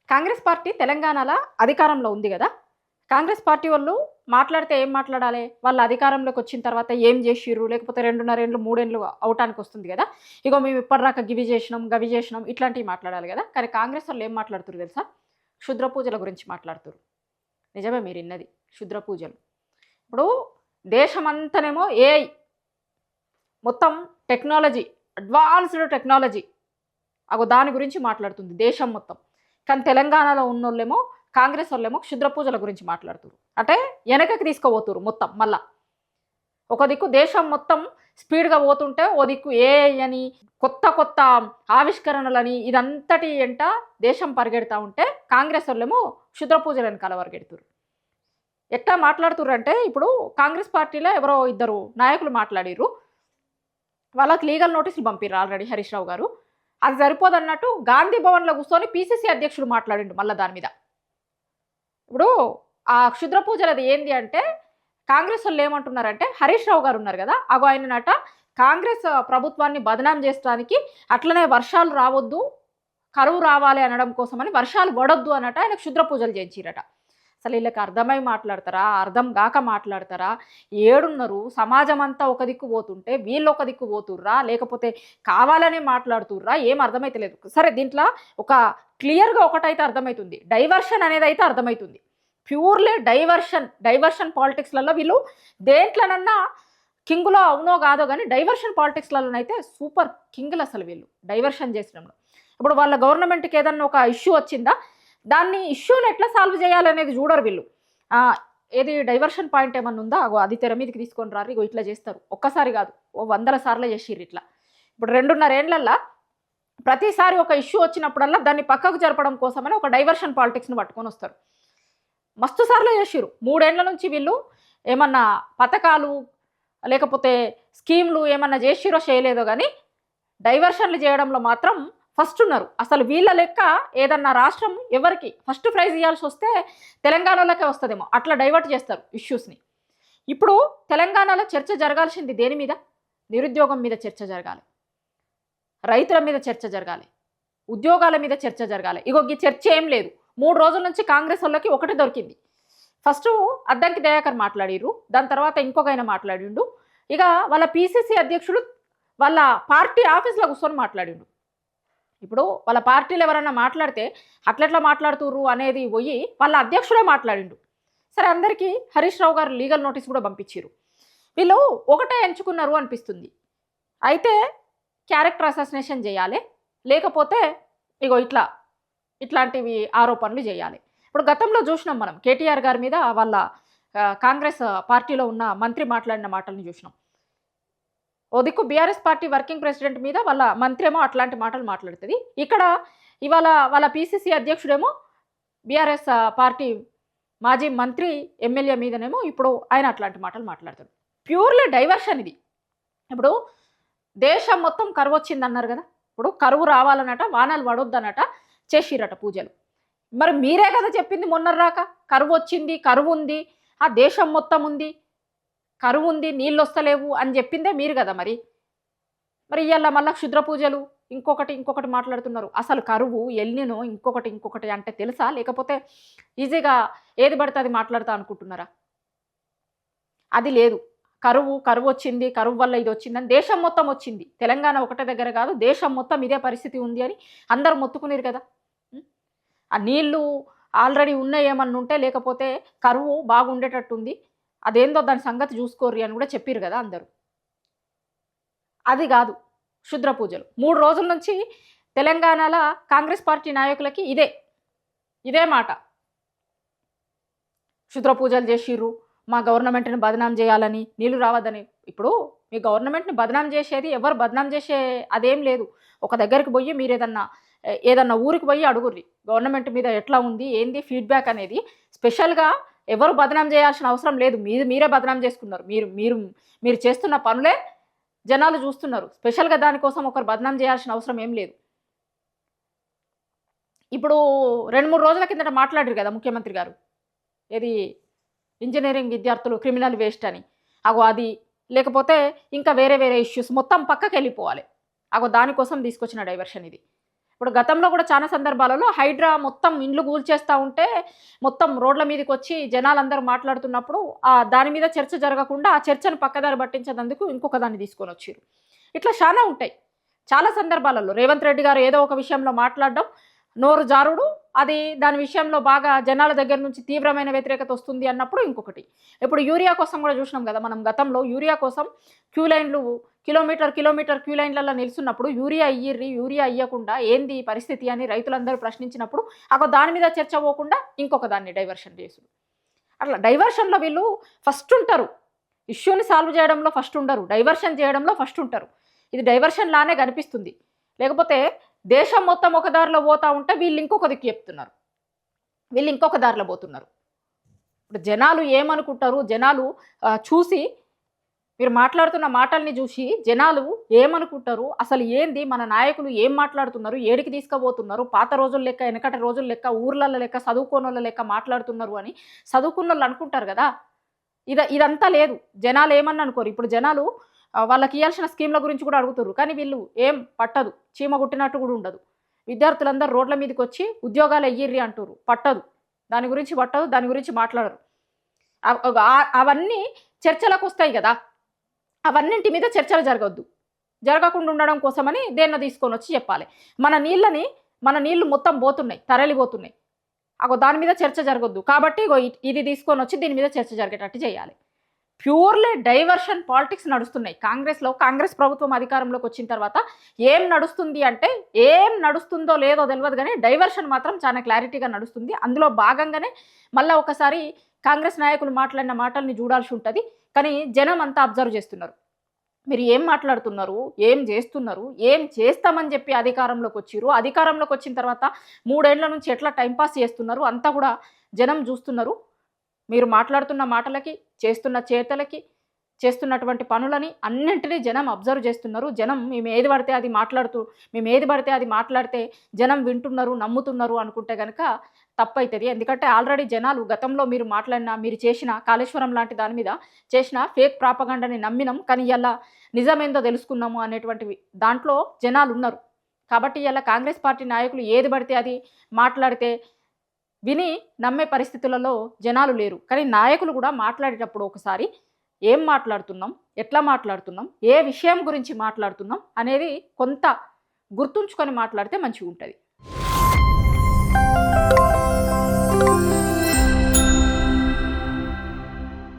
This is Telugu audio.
కాంగ్రెస్ పార్టీ తెలంగాణలో అధికారంలో ఉంది గదా! కాంగ్రెస్ పార్టీ వాళ్ళు మాట్లాడితే ఏం మాట్లాడాలి? వాళ్ళు అధికారంలోకి వచ్చిన తర్వాత ఏం జేషిర్రు? లేకపోతే 2.5 ఏండ్లు, 3 ఏండ్లు అవ్వటానికొస్తుంది గదా! ఇగో మేము ఇప్పటిదాకా గివి జేసినాం, గవి జేసినాం ఇట్లాంటివి మాట్లాడాలి గదా! కానీ కాంగ్రెస్ వాళ్ళు ఏం మాట్లాడుతుర్రు తెలుసా? క్షుద్ర పూజల గురించి మాట్లాడుతుర్రు. నిజమే మీరిన్నది. క్షుద్ర పూజలు. ఇప్పుడు దేశమంతానేమో ఏఐ మొత్తం టెక్నాలజీ, అడ్వాన్స్‌డ్ టెక్నాలజీ. దాని గురించి మాట్లాడుతుంది దేశం మొత్తం. కానీ తెలంగాణలో ఉన్నోళ్ళేమో కాంగ్రెస్ ఓళ్ళేమో క్షుద్ర పూజల గురించి మాట్లాడుతుర్రు. అంటే వెనకకి తీసుకుపోతుర్రు మొత్తం మళ్ళా. ఒక దిక్కు దేశం మొత్తం స్పీడ్‌గా పోతుంటే, ఓ దిక్కు ఏఐ అని, కొత్త కొత్త ఆవిష్కరణలని ఇదంతటి ఎంట దేశం పరిగెడతా ఉంటే, కాంగ్రెస్ ఓళ్ళేమో క్షుద్ర పూజల వెనకాల పరిగెడుతుర్రు. ఎట్లా మాట్లాడుతుర్రంటే, ఇప్పుడు కాంగ్రెస్ పార్టీలో ఎవరో ఇద్దరు నాయకులు మాట్లాడిర్రు. వాళ్ళకి లీగల్ నోటీసులు పంపిర్రు ఆల్రెడీ హరీష్ రావు గారు. అది సరిపోదన్నట్టు గాంధీ భవన్‌లో కూర్చొని పీసీసీ అధ్యక్షుడు మాట్లాడిండు మళ్ళా దాని మీద. ఇప్పుడు ఆ క్షుద్ర పూజలది ఏంది అంటే, కాంగ్రెస్ వాళ్ళు ఏమంటున్నారంటే, హరీష్ రావు గారు ఉన్నారు కదా, ఆయననట కాంగ్రెస్ ప్రభుత్వాన్ని బదనాం చేసడానికి, అట్లనే వర్షాలు రావద్దు, కరువు రావాలి అనడం కోసమని వర్షాలు పడొద్దు అన్నట ఆయన క్షుద్ర పూజలు చేయించిరట. అసలు వీళ్ళకి అర్థమై మాట్లాడతారా? అర్థం గాక మాట్లాడతారా? ఏడున్నరు? సమాజం అంతా ఒక దిక్కు పోతుంటే వీళ్ళు ఒక దిక్కు పోతుర్రా? లేకపోతే కావాలనే మాట్లాడుతుర్రా? ఏం అర్థమైతలేదు. సరే, దీంట్లో ఒక క్లియర్‌గా ఒకటైతే అర్థమైతుంది. డైవర్షన్ అనేదైతే అర్థమైతుంది. ప్యూర్‌లీ డైవర్షన్ పాలిటిక్స్‌లలో వీళ్ళు దేంట్లోనన్నా కింగులో అవునో కాదో గానీ డైవర్షన్ పాలిటిక్స్‌లలోనైతే సూపర్ కింగులు అసలు వీళ్ళు డైవర్షన్ చేసడంలో. ఇప్పుడు వాళ్ళ గవర్నమెంట్‌కి ఏదన్నా ఒక ఇష్యూ వచ్చిందా, దాన్ని ఇష్యూని ఎట్లా సాల్వ్ చేయాలనేది చూడరు వీళ్ళు. ఏది డైవర్షన్ పాయింట్ ఏమన్నా ఉందా, అది తెర మీదకి తీసుకొని రారు, ఇట్లా చేస్తారు. ఒక్కసారి కాదు, ఓ వందల సార్లు చేసిర్రు ఇట్లా. ఇప్పుడు 2.5 ఏండ్లల్లా ప్రతిసారి ఒక ఇష్యూ వచ్చినప్పుడల్లా దాన్ని పక్కకు జరపడం కోసమని ఒక డైవర్షన్ పాలిటిక్స్‌ని పట్టుకొని వస్తారు. మస్తు సార్లు చేసిర్రు. 3 ఏండ్ల నుంచి వీళ్ళు ఏమన్నా పథకాలు లేకపోతే స్కీమ్‌లు ఏమన్నా చేసిర్రో చేయలేదో గానీ, డైవర్షన్‌లు చేయడంలో మాత్రం ఫస్ట్ ఉన్నారు. అసలు వీళ్ళ లెక్క ఏదన్నా రాష్ట్రం ఎవరికి ఫస్ట్ ప్రైజ్ ఇయ్యాల్సొస్తే తెలంగాణలోకే వస్తదేమో, అట్లా డైవర్ట్ చేస్తారు ఇష్యూస్‌ని. ఇప్పుడు తెలంగాణలో చర్చ జరగాల్సింది దేని మీద? నిరుద్యోగం మీద చర్చ జరగాలి. రైతుల మీద చర్చ జరగాలి. ఉద్యోగాల మీద చర్చ జరగాలి. ఈ చర్చ ఏం లేదు. 3 రోజుల నుంచి కాంగ్రెస్ వాళ్ళకి ఒకటే దొరికింది. ఫస్టు అద్దంకి దయాకర్ మాట్లాడిర్రు. దాని తర్వాత ఇంకొకాయన మాట్లాడిండు. ఇక వాళ్ళ పీసీసీ అధ్యక్షుడు వాళ్ళ పార్టీ ఆఫీస్‌లో కూర్చొని మాట్లాడిండు. ఇప్పుడు వాళ్ళ పార్టీలో ఎవరన్నా మాట్లాడితే అట్లెట్లా మాట్లాడుతుర్రు అనేది పోయి వాళ్ళ అధ్యక్షుడే మాట్లాడిండు. సరే, అందరికీ హరీష్ రావు గారు లీగల్ నోటీస్ కూడా పంపించిర్రు. వీళ్ళు ఒకటే ఎంచుకున్నారు అనిపిస్తుంది. అయితే క్యారెక్టర్ అసాసినేషన్ చేయాలి, లేకపోతే ఇట్లాంటివి ఆరోపణలు చేయాలి. ఇప్పుడు గతంలో చూసినాం మనం కేటీఆర్ గారి మీద వాళ్ళ కాంగ్రెస్ పార్టీలో ఉన్న మంత్రి మాట్లాడిన మాటలను చూసినాం. ఓ దిక్కు బీఆర్ఎస్ పార్టీ వర్కింగ్ ప్రెసిడెంట్ మీద వాళ్ళ మంత్రి ఏమో అట్లాంటి మాటలు మాట్లాడుతుంది. ఇక్కడ ఇవాళ వాళ్ళ పీసీసీ అధ్యక్షుడేమో బీఆర్ఎస్ పార్టీ మాజీ మంత్రి ఎమ్మెల్యే మీదనేమో ఇప్పుడు ఆయన అట్లాంటి మాటలు మాట్లాడతాడు. ప్యూర్లీ డైవర్షన్ ఇది. ఇప్పుడు దేశం మొత్తం కరువు వచ్చిందన్నారు కదా, ఇప్పుడు కరువు రావాలన్నట, వానలు పడొద్దనట చేసిరట పూజలు. మరి మీరే కదా చెప్పింది మొన్నరాక, కరువు వచ్చింది, కరువు ఉంది, ఆ దేశం మొత్తం ఉంది, కరువు ఉంది, నీళ్ళు వస్తలేవు అని చెప్పిందే మీరు కదా. మరి ఇవాళ మళ్ళీ క్షుద్ర పూజలు ఇంకొకటి మాట్లాడుతున్నారు. అసలు కరువు, ఎల్నినో, ఇంకొకటి అంటే తెలుసా? లేకపోతే ఈజీగా ఏది పడితే అది మాట్లాడతా అనుకుంటున్నారా? అది లేదు. కరువు వచ్చింది, కరువు వల్ల ఇది వచ్చిందని దేశం మొత్తం వచ్చింది. తెలంగాణ ఒకటే దగ్గర కాదు, దేశం మొత్తం ఇదే పరిస్థితి ఉంది అని అందరూ మొత్తుకునేరు కదా. ఆ నీళ్ళు ఆల్రెడీ ఉన్నాయి ఏమన్నా ఉంటే, లేకపోతే కరువు బాగుండేటట్టుంది, అదేందో దాని సంగతి చూసుకోర్రి అని కూడా చెప్పిర్రు కదా అందరూ. అది కాదు క్షుద్ర పూజలు. 3 రోజుల నుంచి తెలంగాణలో కాంగ్రెస్ పార్టీ నాయకులకి ఇదే మాట. క్షుద్ర పూజలు చేసిర్రు, మా గవర్నమెంట్‌ని బదనాం చేయాలని, నీళ్లు రావద్దని. ఇప్పుడు మీ గవర్నమెంట్‌ని బదనాం చేసేది ఎవరు బదనాం చేసే అదేం లేదు. ఒక దగ్గరికి పోయి మీరు ఏదన్నా ఊరికి పోయి అడుగుర్రి, గవర్నమెంట్ మీద ఎట్లా ఉంది, ఏంది ఫీడ్‌బ్యాక్ అనేది. స్పెషల్‌గా ఎవరు బదనాం చేయాల్సిన అవసరం లేదు. మీరే బదనాం చేసుకున్నారు. మీరు చేస్తున్న పనులే జనాలు చూస్తున్నారు. స్పెషల్‌గా దానికోసం ఒకరు బదనాం చేయాల్సిన అవసరం ఏం లేదు. ఇప్పుడు 2, 3 రోజుల కిందట మాట్లాడారు కదా ముఖ్యమంత్రి గారు, ఏది ఇంజినీరింగ్ విద్యార్థులు క్రిమినల్ వేస్ట్ అని. అది లేకపోతే ఇంకా వేరే ఇష్యూస్ మొత్తం పక్కకెళ్ళిపోవాలి. దానికోసం తీసుకొచ్చిన డైవర్షన్ ఇది. ఇప్పుడు గతంలో కూడా చాలా సందర్భాలలో హైడ్రా మొత్తం ఇండ్లు కూల్చేస్తూ ఉంటే మొత్తం రోడ్ల మీదకి వచ్చి జనాలందరూ మాట్లాడుతున్నప్పుడు దాని మీద చర్చ జరగకుండా ఆ చర్చను పక్కదారి పట్టించేందుకు ఇంకొక దాన్ని తీసుకొని వచ్చారు. ఇట్లా చాలా ఉంటాయి. చాలా సందర్భాలలో రేవంత్ రెడ్డి గారు ఏదో ఒక విషయంలో మాట్లాడడం, నోరు జారుడు, అది దాని విషయంలో బాగా జనాల దగ్గర నుంచి తీవ్రమైన వ్యతిరేకత వస్తుంది అన్నప్పుడు ఇంకొకటి. ఇప్పుడు యూరియా కోసం కూడా చూసినాం కదా మనం. గతంలో యూరియా కోసం క్యూ లైన్లు కిలోమీటర్ క్యూ లైన్లలో నిలుస్తున్నప్పుడు యూరియా ఇయ్యిర్రి, యూరియా ఇయ్యకుండా ఏంది పరిస్థితి అని రైతులందరూ ప్రశ్నించినప్పుడు దాని మీద చర్చ పోకుండా ఇంకొక దాన్ని డైవర్షన్ చేసుడు. అట్లా డైవర్షన్లో వీళ్ళు ఫస్ట్ ఉంటారు, ఇష్యూని సాల్వ్ చేయడంలో ఫస్ట్ ఉండరు, డైవర్షన్ చేయడంలో ఫస్ట్ ఉంటారు. ఇది డైవర్షన్ లానే కనిపిస్తుంది. లేకపోతే దేశం మొత్తం ఒక దారిలో పోతా ఉంటే వీళ్ళు ఇంకొక దిక్కు చెప్తున్నారు, వీళ్ళు ఇంకొక దారిలో పోతున్నారు. ఇప్పుడు జనాలు ఏమనుకుంటారు, జనాలు చూసి, మీరు మాట్లాడుతున్న మాటల్ని చూసి జనాలు ఏమనుకుంటారు, అసలు ఏంది మన నాయకులు ఏం మాట్లాడుతున్నారు, ఏడికి తీసుకుపోతున్నారు, పాత రోజుల లెక్క, వెనకటి రోజుల లెక్క, ఊర్లలో లెక్క, చదువుకోనోళ్ళ లెక్క మాట్లాడుతున్నారు అని చదువుకున్న వాళ్ళు అనుకుంటారు కదా. ఇదంతా లేదు. జనాలు ఏమన్నా అనుకోరు. ఇప్పుడు జనాలు వాళ్ళకి ఇవ్వాల్సిన స్కీమ్ల గురించి కూడా అడుగుతారు, కానీ వీళ్ళు ఏం పట్టదు, చీమ గుట్టినట్టు కూడా ఉండదు. విద్యార్థులందరూ రోడ్ల మీదకి వచ్చి ఉద్యోగాలు ఎయ్యిర్రి అంటారు, పట్టదు, దాని గురించి పట్టదు, దాని గురించి మాట్లాడరు. అవన్నీ చర్చలకు వస్తాయి కదా, అవన్నింటి మీద చర్చలు జరగకుండా ఉండడం కోసమని దేన్న తీసుకొని వచ్చి చెప్పాలి. మన నీళ్ళు మొత్తం పోతున్నాయి, తరలిపోతున్నాయి, దాని మీద చర్చ జరగొద్దు కాబట్టి ఇది తీసుకొని వచ్చి దీని మీద చర్చ జరిగేటట్టు చేయాలి. ప్యూర్లీ డైవర్షన్ పాలిటిక్స్ నడుస్తున్నాయి కాంగ్రెస్లో. కాంగ్రెస్ ప్రభుత్వం అధికారంలోకి వచ్చిన తర్వాత ఏం నడుస్తుంది అంటే, ఏం నడుస్తుందో లేదో తెలియదు కానీ డైవర్షన్ మాత్రం చాలా క్లారిటీగా నడుస్తుంది. అందులో భాగంగానే మళ్ళీ ఒకసారి కాంగ్రెస్ నాయకులు మాట్లాడిన మాటల్ని చూడాల్సి ఉంటుంది. కానీ జనం అంతా అబ్జర్వ్ చేస్తున్నారు, మీరు ఏం మాట్లాడుతున్నారు, ఏం చేస్తున్నారు, ఏం చేస్తామని చెప్పి అధికారంలోకి వచ్చిర్రు, అధికారంలోకి వచ్చిన తర్వాత 3 ఏళ్ల నుంచి ఎట్లా టైంపాస్ చేస్తున్నారు అంతా కూడా జనం చూస్తున్నారు. మీరు మాట్లాడుతున్న మాటలకి, చేస్తున్న చేతలకి, చేస్తున్నటువంటి పనులని అన్నింటినీ జనం అబ్జర్వ్ చేస్తున్నారు. జనం మేము ఏది పడితే అది మాట్లాడితే జనం వింటున్నారు, నమ్ముతున్నారు అనుకుంటే కనుక తప్పవుతుంది. ఎందుకంటే ఆల్రెడీ జనాలు గతంలో మీరు చేసిన కాళేశ్వరం లాంటి దాని మీద చేసిన ఫేక్ ప్రాపగండని నమ్మినాం, కానీ ఇలా నిజమేందో తెలుసుకున్నాము అనేటువంటివి దాంట్లో జనాలు ఉన్నారు. కాబట్టి ఇలా కాంగ్రెస్ పార్టీ నాయకులు ఏది పడితే అది మాట్లాడితే విని నమ్మే పరిస్థితులలో జనాలు లేరు. కానీ నాయకులు కూడా మాట్లాడేటప్పుడు ఒకసారి ఏం మాట్లాడుతున్నాం, ఎట్లా మాట్లాడుతున్నాం, ఏ విషయం గురించి మాట్లాడుతున్నాం అనేది కొంత గుర్తుంచుకొని మాట్లాడితే మంచిగా ఉంటుంది.